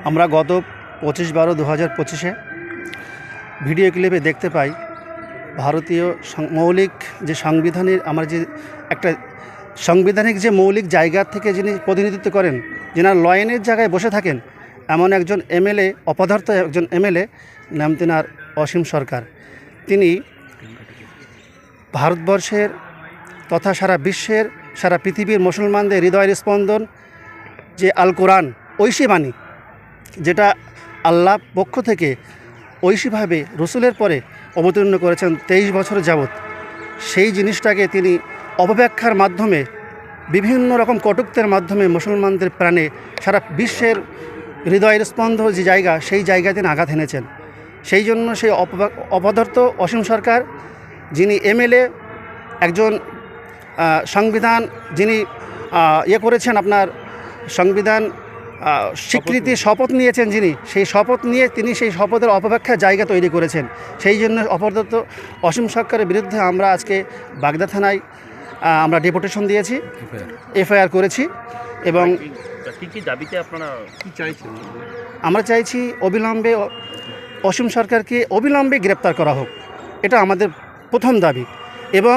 আমরা গত 25/12/2025 ভিডিও ক্লিপে দেখতে পাই ভারতীয় মৌলিক যে সাংবিধানিক আমার যে একটা সাংবিধানিক যে মৌলিক জায়গা থেকে যিনি প্রতিনিধিত্ব করেন, যিনার লয়েনের জায়গায় বসে থাকেন, এমন একজন এমএলএ, অপদার্থ একজন এমএলএ, নাম তিনার অসীম সরকার। তিনি ভারতবর্ষের তথা সারা বিশ্বের, সারা পৃথিবীর মুসলমানদের হৃদয়ের স্পন্দন যে আল কোরআন, ঐশী বাণী, যেটা আল্লাহ পক্ষ থেকে ঐশীভাবে রসুলের পরে অবতীর্ণ করেছেন 23 বছর যাবৎ, সেই জিনিসটাকে তিনি অপব্যাখ্যার মাধ্যমে, বিভিন্ন রকম কটূক্তির মাধ্যমে মুসলমানদের প্রাণে, সারা বিশ্বের হৃদয়ের স্পন্দ যে জায়গা, সেই জায়গায় তিনি আঘাত এনেছেন। সেই জন্য সেই অপদার্থ অসীম সরকার, যিনি এমএলএ, একজন সংবিধান যিনি করেছেন, আপনার সংবিধান স্বীকৃতি শপথ নিয়েছেন, যিনি সেই শপথ নিয়ে তিনি সেই শপথের অপব্যাখ্যার জায়গা তৈরি করেছেন। সেই জন্য অপদার্থ অসীম সরকারের বিরুদ্ধে আমরা আজকে বাগদা থানায় আমরা ডেপুটেশন দিয়েছি, এফআইআর করেছি। এবং কি দাবিতে আপনারা কি চাইছেন? আমরা চাইছি অবিলম্বে অসীম সরকারকে অবিলম্বে গ্রেপ্তার করা হোক, এটা আমাদের প্রথম দাবি। এবং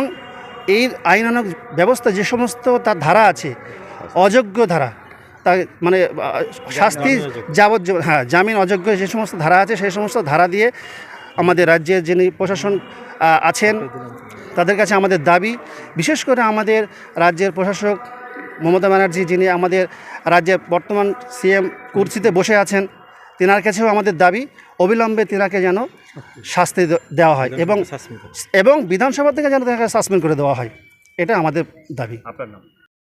এই আইনানুগ ব্যবস্থা যে সমস্ত তার ধারা আছে, অযোগ্য ধারা, তার মানে শাস্তি যাবজ্জীবন, জামিন অযোগ্য যে সমস্ত ধারা আছে, সেই সমস্ত ধারা দিয়ে আমাদের রাজ্যের যিনি প্রশাসন আছেন তাদের কাছে আমাদের দাবি, বিশেষ করে আমাদের রাজ্যের প্রশাসক মমতা ব্যানার্জি, যিনি আমাদের রাজ্যের বর্তমান সিএম কুর্সিতে বসে আছেন, তেনার কাছেও আমাদের দাবি অবিলম্বে তেনাকে যেন শাস্তি দেওয়া হয় এবং বিধানসভা থেকে যেন তেনাকে সাসপেন্ড করে দেওয়া হয়, এটা আমাদের দাবি। আপনার নাম?